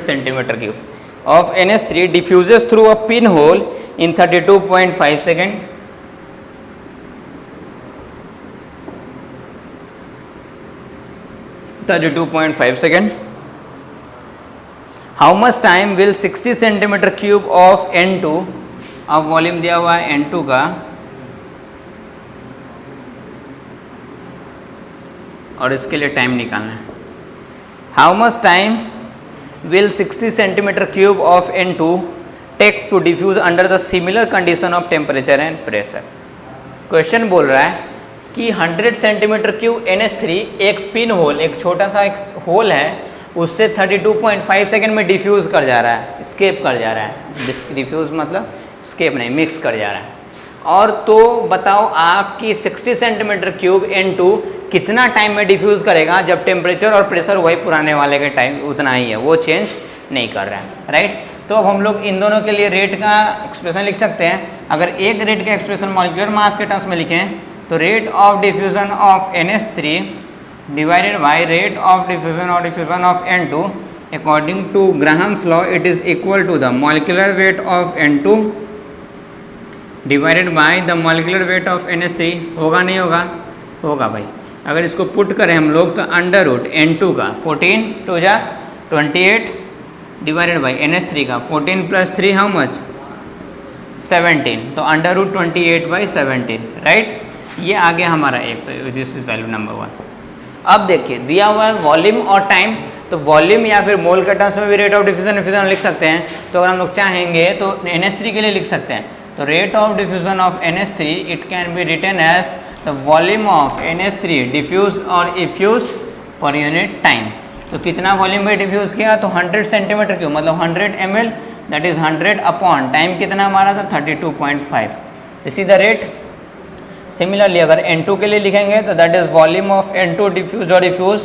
Centimetre cube of NH3 diffuses through a pin hole in 32.5 second. How much time will 60 centimetre cube of N2, अब वॉल्यूम दिया हुआ है N2 का, और इसके लिए टाइम निकालना है. How much time will 60 centimetre cube of N2 take to diffuse under the similar condition of temperature and pressure. Question बोल रहा है कि 100 सेंटीमीटर क्यूब NH3 एक पिन होल, एक छोटा सा एक होल है, उससे 32.5 सेकेंड में डिफ्यूज़ कर जा रहा है, स्केप कर जा रहा है. डिफ्यूज़ मतलब स्केप नहीं, मिक्स कर जा रहा है. और तो बताओ आपकी 60 सेंटीमीटर क्यूब N2 कितना टाइम में डिफ्यूज़ करेगा, जब टेम्परेचर और प्रेशर वही पुराने वाले के टाइम उतना ही है, वो चेंज नहीं कर रहा है. राइट, तो अब हम लोग इन दोनों के लिए रेट का एक्सप्रेशन लिख सकते हैं. अगर एक रेट का एक्सप्रेशन मॉलिक्यूलर मास के टर्म्स में लिखें तो rate of diffusion of NH3 divided by rate of diffusion of N2 according to Graham's law it is equal to the molecular weight of N2 divided by the molecular weight of NH3. होगा नहीं होगा? होगा भाई. अगर इसको put करें हम लोग तो अंडर रूट N2 का 14 2 जा 28 डिवाइडेड बाई NH3 का 14 + 3 हाउ मच 17, तो अंडर रूट 28/17. राइट, ये आ गया हमारा एक, तो दिस इज वैल्यू नंबर 1. अब देखिए दिया हुआ है वॉल्यूम और टाइम, तो वॉल्यूम या फिर मोल के टर्म्स में भी रेट ऑफ डिफ्यूजन लिख सकते हैं. तो अगर हम लोग चाहेंगे तो NH3 के लिए लिख सकते हैं. तो rate of diffusion of NH3 it can be written as तो वॉल्यूम ऑफ NH3 डिफ्यूज और इफ्यूज पर यूनिट टाइम, तो कितना वॉल्यूम में डिफ्यूज किया, तो 100 सेंटीमीटर क्यूब मतलब 100 ml, that is 100 upon time कितना हमारा था 32.5, this is the rate. Similarly अगर N2 के लिए लिखेंगे तो that is volume of N2 diffuse और diffuse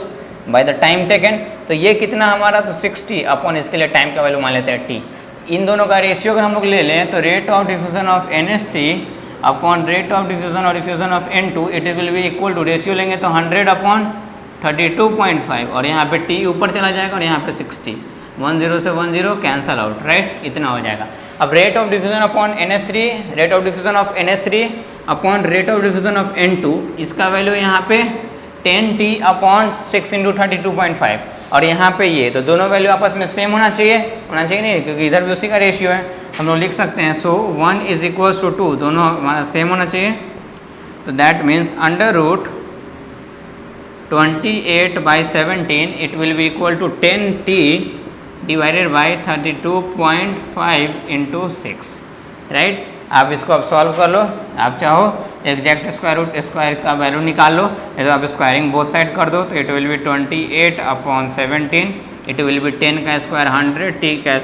by the time taken, तो ये कितना हमारा, तो 60 अपॉन इसके लिए टाइम का वैल्यू मान लेते हैं T। इन दोनों का रेशियो अगर हम लोग ले लें तो rate of diffusion of NH3 upon rate of diffusion और diffusion of N2 it will be equal to, ratio लेंगे तो 100 अपॉन 32.5 और यहाँ पे T ऊपर चला जाएगा और यहाँ पे 60, 10 से 10 कैंसल आउट, राइट, इतना हो जाएगा। अब rate of diffusion upon NH3, rate of diffusion of NH3 upon rate of diffusion of N2, इसका वैल्यू यहाँ पे 10T अपॉन 6 इंटू 32.5 और यहाँ पे ये, तो दोनों वैल्यू आपस में सेम होना चाहिए नहीं, क्योंकि इधर भी उसी का रेशियो है, हम लोग लिख सकते हैं। सो 1 इज इक्वल्स टू 2, दोनों हमारा सेम होना चाहिए, तो that means under root 28/17 it will be equal to 10T divided by 32.5 into 6, right. आप इसको अब सॉल्व कर लो, आप चाहो एग्जैक्ट स्क्वायर रूट स्क्वायर का वैल्यू निकाल लो, या तो आप स्क्वायरिंग बोथ साइड कर दो, तो it will B 28 upon 17, it will B 10 का स्क्वायर 100, टी का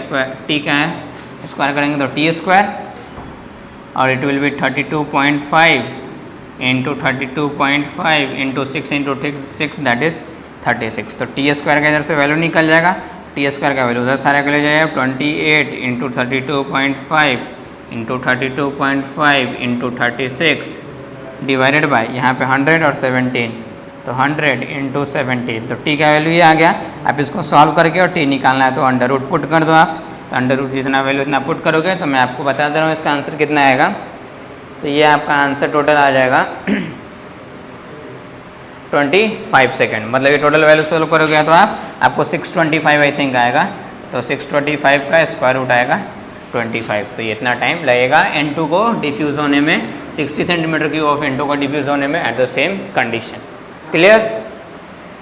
स्क्वायर करेंगे तो टी स्क्वायर, और it will B 32.5 into 32.5 into 6 into 6 that is 36, तो टी स्क्वायर का इधर से वैल्यू निकल जाएगा, टी स्क्वायर का वैल्यू उधर सारे के ले जाएगा 28 into 32.5 into 32.5 into 36 divided by यहाँ पे 100 और 17, तो 100 इंटू 17, तो टी का वैल्यू ये आ गया। आप इसको सॉल्व करके और टी निकालना है तो अंडर रूट पुट कर दो आप, तो अंडर रूट जितना वैल्यू इतना पुट करोगे, तो मैं आपको बता दे रहा हूँ इसका आंसर कितना आएगा। तो ये आपका आंसर टोटल आ जाएगा 25 सेकेंड, मतलब ये टोटल वैल्यू सोल्व करोगे तो आपको 625 आई थिंक आएगा, तो 625 का स्क्वायर रूट आएगा 25, तो ये इतना टाइम लगेगा N2 को डिफ्यूज़ होने में, 60 सेंटीमीटर क्यूब ऑफ N2 को डिफ्यूज़ होने में at the same condition. Clear?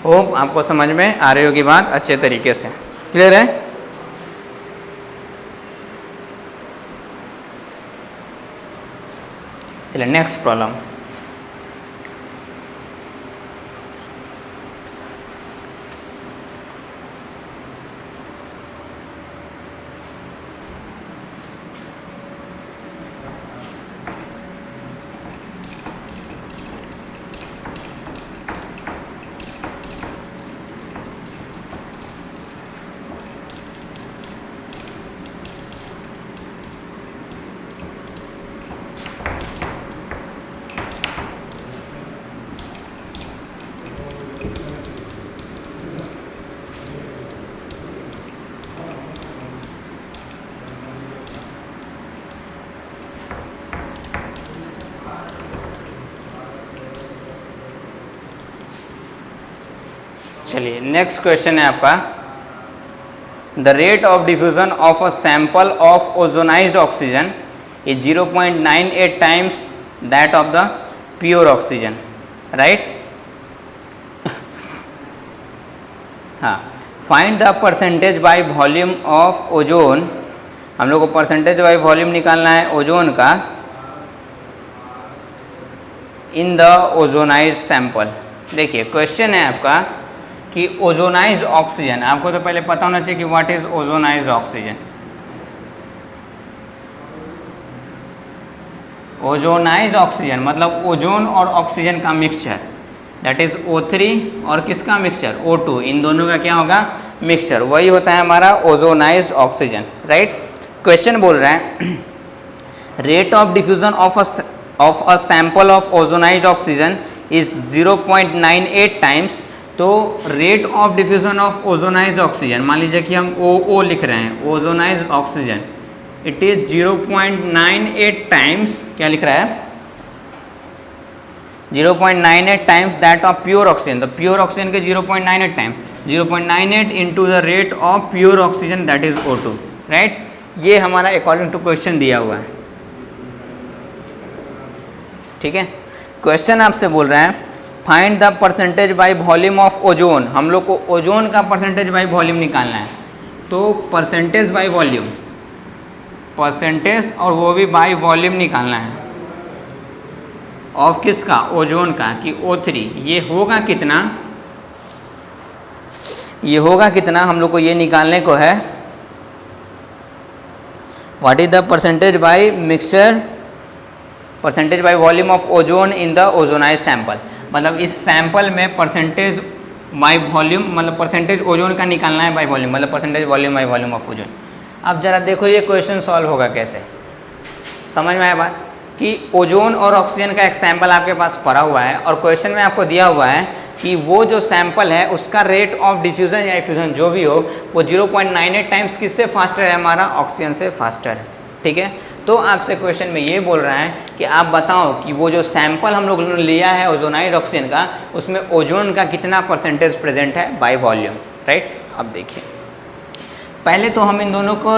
Hope आपको समझ में आ रही होगी बात अच्छे तरीके से, क्लियर है? चलिए नेक्स्ट प्रॉब्लम। चलिए नेक्स्ट क्वेश्चन है आपका, the rate of diffusion of a sample of ozonised oxygen is 0.98 times that of the pure oxygen, right. हाँ, find the percentage by volume of ozone, हम लोग को परसेंटेज बाय वॉल्यूम निकालना है ozone का in the ozonised sample. देखिए question है आपका कि ओजोनाइज्ड ऑक्सीजन, आपको तो पहले पता होना चाहिए कि what is ozonised oxygen. Ozonised oxygen मतलब ओजोन और ऑक्सीजन का मिक्सचर, दैट इज O3 और किसका मिक्सचर O2, इन दोनों का क्या होगा मिक्सचर, वही होता है हमारा ओजोनाइज्ड ऑक्सीजन, राइट। क्वेश्चन बोल रहा है rate of diffusion of a sample of ozonised oxygen is 0.98 times. तो rate of diffusion of ozonised oxygen, मान लीजिए कि हम OO लिख रहे हैं, ozonised oxygen, it is 0.98 times, क्या लिख रहा है 0.98 times that of pure oxygen. तो प्योर ऑक्सीजन के 0.98 time, 0.98 into the rate of pure oxygen that is O2, right. ये हमारा अकॉर्डिंग टू क्वेश्चन दिया हुआ है, ठीक है। क्वेश्चन आपसे बोल रहा है find the percentage by volume of ozone, हम लोग को ओजोन का परसेंटेज बाय वॉल्यूम निकालना है। तो परसेंटेज बाय वॉल्यूम, परसेंटेज और वो भी बाय वॉल्यूम निकालना है। ऑफ किसका, ओजोन का, कि O3 ये होगा कितना, ये होगा कितना, हम लोग को ये निकालने को है, what is the percentage by mixture, percentage by volume of ozone in the ozonise sample, मतलब इस सैंपल में परसेंटेज बाय वॉल्यूम, मतलब परसेंटेज ओजोन का निकालना है बाय वॉल्यूम, मतलब percentage volume by volume of ozone. अब जरा देखो ये क्वेश्चन सॉल्व होगा कैसे, समझ में आया बात, कि ओजोन और ऑक्सीजन का एक सैंपल आपके पास पड़ा हुआ है और क्वेश्चन में आपको दिया हुआ है कि वो जो सैंपल है उसका रेट ऑफ डिफ्यूजन या इफ्यूजन जो भी हो वो 0.98 टाइम्स किससे फास्टर है, हमारा ऑक्सीजन से फास्टर है, ठीक है। तो आपसे क्वेश्चन में ये बोल रहा है कि आप बताओ कि वो जो सैंपल हम लोग ने लिया है ओजोनाइड ऑक्सीजन का, उसमें ओजोन का कितना परसेंटेज प्रेजेंट है बाय वॉल्यूम, राइट। अब देखिए पहले तो हम इन दोनों को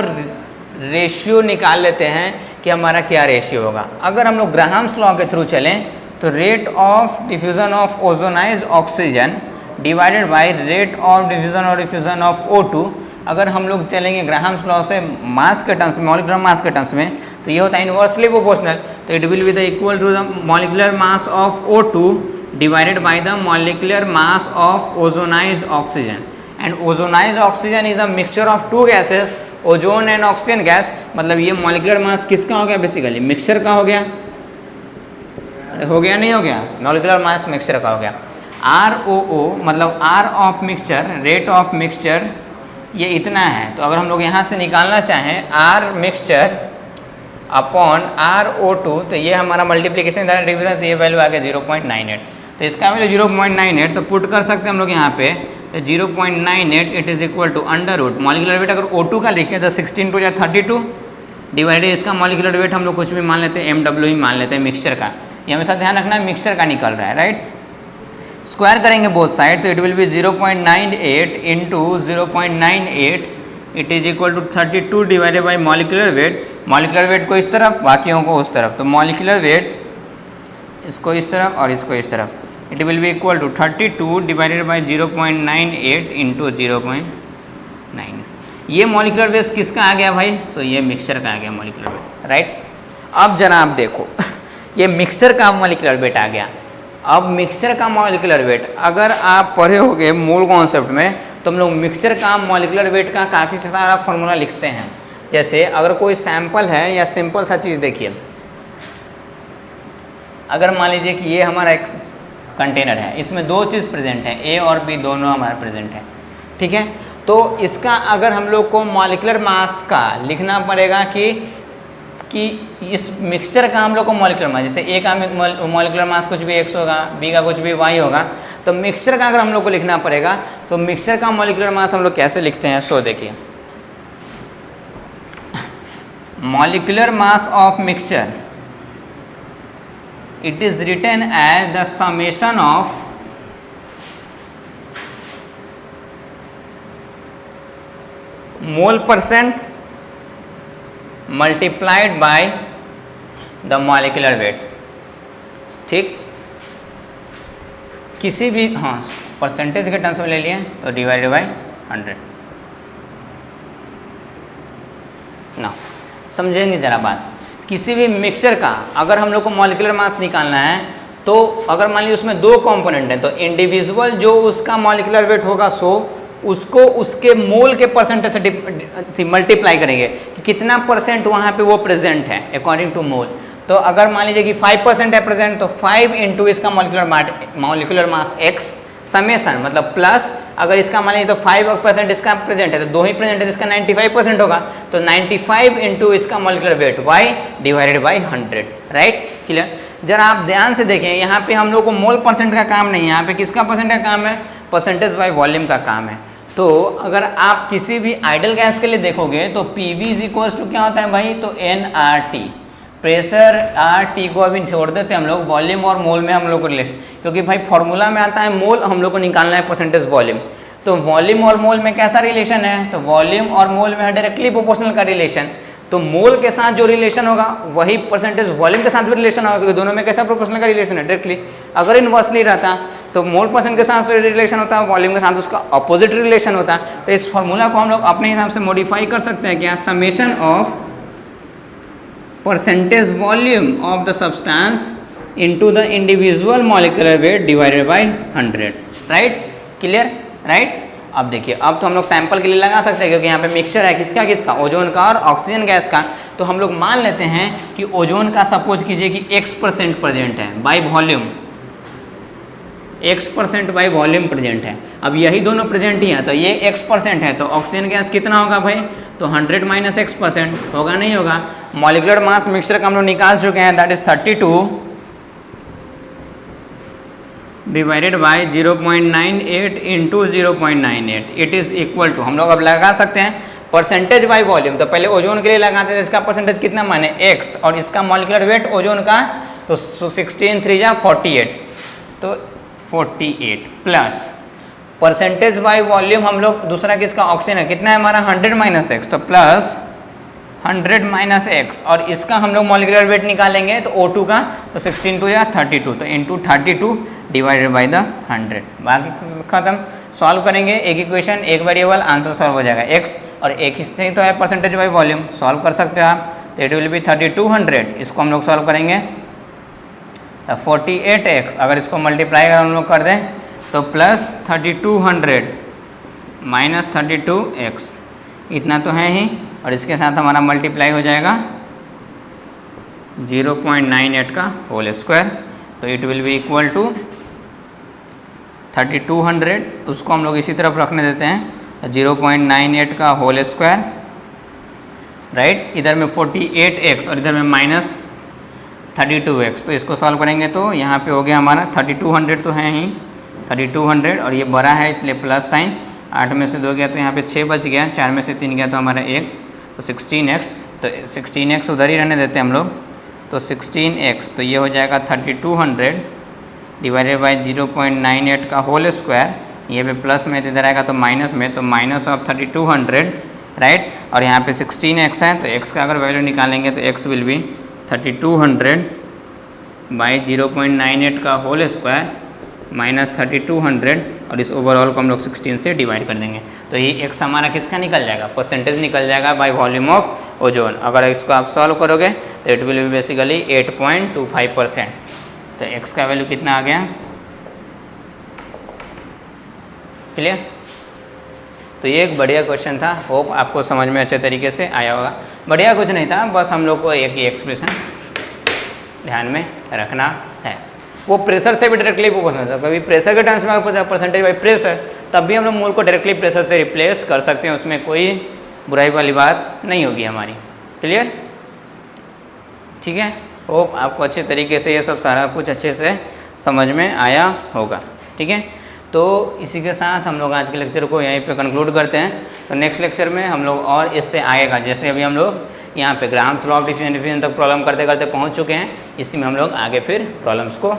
रेशियो निकाल लेते हैं कि हमारा क्या रेशियो होगा। अगर हम लोग ग्राहम्स लॉ के थ्रू चलें तो rate of diffusion of ozonised oxygen divided by rate of diffusion और डिफ्यूजन ऑफ O2, अगर हम लोग चलेंगे ग्राहम्स लॉ से मास के टर्म्स में, मॉलिक्यूलर मास के टर्म्स में, तो ये होता है इनवर्सली प्रोपोर्शनल, तो it will be the equal to the molecular mass of O2 divided by the molecular mass of ozonised oxygen, and ozonised oxygen is a mixture of two gases, ozone and oxygen gas, मतलब ये molecular mass किसका हो गया, basically mixture का हो गया, नहीं हो गया, मॉलिक्यूलर मास मिक्सचर का हो गया। ROO मतलब R of mixture, rate of mixture ये इतना है, तो अगर हम लोग यहाँ से निकालना चाहें R मिक्सचर अपॉन RO2 तो ये हमारा मल्टीप्लिकेशन डिवीजन, तो ये वैल्यू आ गया 0.98, तो इसका वैल्यू 0.98, तो पुट कर सकते हैं हम लोग यहाँ पे, तो 0.98 it is equal to under root molecular weight, अगर O2 का लिखें तो 16 टू या 32 डिवाइडेड इसका मॉलिक्यूलर वेट हम लोग कुछ भी मान लेते हैं, MW ही मान लेते हैं मिक्सचर का, ये हमेशा ध्यान रखना है मिक्सचर का निकल रहा है, राइट। स्क्वायर करेंगे बोथ साइड तो it will be 0.98 into 0.98 it is equal to 32 divided by molecular weight को इस तरफ, बाकियों को उस तरफ, तो मॉलिक्यूलर वेट इसको इस तरफ और इसको इस तरफ, it will be equal to 32 divided by 0.98 into 0.9। ये मॉलिक्यूलर वेट किसका आ गया भाई, तो ये मिक्सचर का आ गया मॉलिक्यूलर वेट, राइट। अब जरा आप देखो ये मिक्सचर का मॉलिक्यूलर वेट आ गया। अब मिक्सचर का मॉलिक्यूलर वेट अगर आप पढ़े होगे मूल कॉन्सेप्ट में, तो हम लोग मिक्सचर का मॉलिक्यूलर वेट का काफ़ी सारा फॉर्मूला लिखते हैं। जैसे अगर कोई सैंपल है या सिंपल सा चीज़ देखिए, अगर मान लीजिए कि ये हमारा एक कंटेनर है, इसमें दो चीज़ प्रेजेंट है, A और B दोनों हमारे प्रेजेंट है, ठीक है। तो इसका अगर हम लोग को मॉलिक्यूलर मास का लिखना पड़ेगा कि इस मिक्सचर का हम लोग को मॉलिक्यूलर मास, जैसे A का मॉलिक्यूलर मास कुछ भी X होगा, B का कुछ भी Y होगा, तो मिक्सचर का अगर हम लोग को लिखना पड़ेगा तो मिक्सचर का मॉलिक्यूलर मास हम लोग कैसे लिखते हैं, सो देखिए molecular mass of mixture it is written as the summation of mole percent multiplied by the molecular weight, ठीक। किसी भी, हाँ परसेंटेज के टर्म्स में ले लिए तो डिवाइडेड बाय 100 ना, समझेंगे जरा बात। किसी भी मिक्सचर का अगर हम लोग को मॉलिक्यूलर मास निकालना है, तो अगर मान लीजिए उसमें दो कंपोनेंट हैं, तो इंडिविजुअल जो उसका मॉलिक्यूलर वेट होगा उसको उसके मोल के परसेंटेज से मल्टीप्लाई करेंगे कि कितना परसेंट वहाँ पे वो प्रेजेंट है अकॉर्डिंग टू मोल। तो अगर मान लीजिए कि 5% है प्रेजेंट, तो 5 इंटू इसका मॉलिक्यूलर मास x समेसन, मतलब प्लस अगर इसका मान लीजिए तो 5% इसका प्रेजेंट है, तो दो ही प्रेजेंट है, इसका 95% होगा, तो 95 इंटू इसका molecular weight y divided by 100, right, clear. जरा आप ध्यान से देखें, यहाँ पे हम लोग को मोल परसेंट का काम नहीं है, यहाँ पे किसका परसेंट का काम है, परसेंटेज बाई वॉल्यूम का काम है। तो अगर आप किसी भी आइडल गैस के लिए देखोगे तो PV इज इक्वल्स टू क्या होता है भाई, तो nRT, प्रेशर RT को अभी छोड़ देते हैं हम लोग, वॉल्यूम और मोल में हम लोग को रिलेशन, क्योंकि भाई फॉर्मूला में आता है मोल, हम लोग को निकालना है परसेंटेज वॉल्यूम, तो वॉल्यूम और मोल में कैसा रिलेशन है, तो वॉल्यूम और मोल में डायरेक्टली प्रोपोर्शनल का रिलेशन, तो मोल के साथ जो रिलेशन होगा वही परसेंटेज वॉल्यूम के साथ भी रिलेशन होगा, क्योंकि दोनों में कैसा प्रोपोर्शनल का रिलेशन है डायरेक्टली। अगर इनवर्सली रहता तो मोल परसेंट के साथ रिलेशन होता है, वॉल्यूम के साथ उसका अपोजिट रिलेशन होता। तो इस फॉर्मूला को हम लोग अपने हिसाब से मॉडिफाई कर सकते हैं क्या, summation of percentage volume of the substance into the individual molecular weight divided by 100, right, clear, right. अब देखिए, अब तो हम लोग सैंपल के लिए लगा सकते हैं क्योंकि यहाँ पे मिक्सचर है किसका किसका, ओजोन का और ऑक्सीजन गैस का। तो हम लोग मान लेते हैं कि ओजोन का सपोज कीजिए कि x% प्रेजेंट है by volume, x% by volume present है। अब यही दोनों प्रेजेंट ही हैं तो ये x% है, तो ऑक्सीजन गैस कितना होगा भाई, तो 100 माइनस x% होगा, नहीं होगा। मॉलिक्यूलर मास मिक्सचर का हम लोग निकाल चुके हैं, that is 32 divided by 0.98 into 0.98, it is equal to, हम लोग अब लगा सकते हैं परसेंटेज बाई वॉल्यूम। तो पहले ओजोन के लिए लगाते थे, इसका परसेंटेज कितना माने x, और इसका मॉलिक्यूलर वेट ओजोन का तो 16 3 जा 48, तो 48 प्लस परसेंटेज बाई वॉल्यूम हम लोग दूसरा किसका, ऑक्सीजन है, कितना है हमारा 100 माइनस एक्स, तो प्लस 100 माइनस एक्स, और इसका हम लोग मॉलिक्यूलर वेट निकालेंगे तो O2 का तो 16 2 या 32, तो इंटू 32 डिवाइडेड बाई द 100, बाकी खत्म। सॉल्व करेंगे एक इक्वेशन एक वेरिएबल, आंसर सॉल्व हो जाएगा x, और एक ही तो है परसेंटेज बाई वॉल्यूम, सॉल्व कर सकते हो आप, तो इट विल बी 3200, इसको हम लोग सॉल्व करेंगे तो 48x, अगर इसको मल्टीप्लाई अगर हम लोग कर दें तो प्लस 3200 माइनस 32x, इतना तो है ही, और इसके साथ हमारा मल्टीप्लाई हो जाएगा 0.98 का होल स्क्वायर, तो it will be equal to 3200, उसको हम लोग इसी तरफ रखने देते हैं 0.98 का होल स्क्वायर, राइट, इधर में 48x और इधर में माइनस 32x, तो इसको सॉल्व करेंगे तो यहाँ पे हो गया हमारा 3200 तो है ही 3200, और ये बड़ा है इसलिए प्लस साइन, 8 में से 2 गया तो यहाँ पे 6 बच गया, 4 में से 3 गया तो हमारा 1, तो 16x, तो 16x उधर ही रहने देते हैं हम लोग, तो 16x, तो ये हो जाएगा 3200 डिवाइडेड बाई 0.98 का होल स्क्वायर, ये पे प्लस में इधर आएगा तो माइनस में, तो माइनस ऑफ 3200, राइट, और यहाँ पे 16x है तो x का अगर वैल्यू निकालेंगे तो x विल बी 3200 बाई 0.98 का होल स्क्वायर माइनस 3200, और इस ओवरऑल को हम लोग 16 से डिवाइड कर देंगे, तो ये x हमारा किसका निकल जाएगा, परसेंटेज निकल जाएगा बाय वॉल्यूम ऑफ ओजोन। अगर इसको आप सॉल्व करोगे तो इट विल बी बेसिकली 8.25%, तो x का वैल्यू कितना आ गया, क्लियर। तो ये एक बढ़िया क्वेश्चन था, होप आपको समझ में अच्छे तरीके से आया होगा। बढ़िया कुछ नहीं था, बस हम लोग को एक ही एक्सप्रेशन ध्यान में रखना है। वो प्रेशर से भी डायरेक्टली वो पूछना था, कभी प्रेशर के टर्म्स में अगर परसेंटेज बाई प्रेशर, तब भी हम लोग मूल को डायरेक्टली प्रेशर से रिप्लेस कर सकते हैं, उसमें कोई बुराई वाली बात नहीं होगी हमारी, क्लियर, ठीक है। होप आपको अच्छे तरीके से ये सब सारा कुछ अच्छे से समझ में आया होगा, ठीक है। तो इसी के साथ हम लोग आज के लेक्चर को यहीं पे कंक्लूड करते हैं। तो नेक्स्ट लेक्चर में हम लोग और इससे आएगा, जैसे अभी हम लोग यहाँ पे ग्राम्स लॉ ऑफ डिफ्यूजन तक प्रॉब्लम करते करते पहुँच चुके हैं, इसी में हम लोग आगे फिर प्रॉब्लम्स को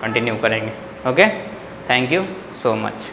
कंटिन्यू करेंगे। Okay, thank you so much.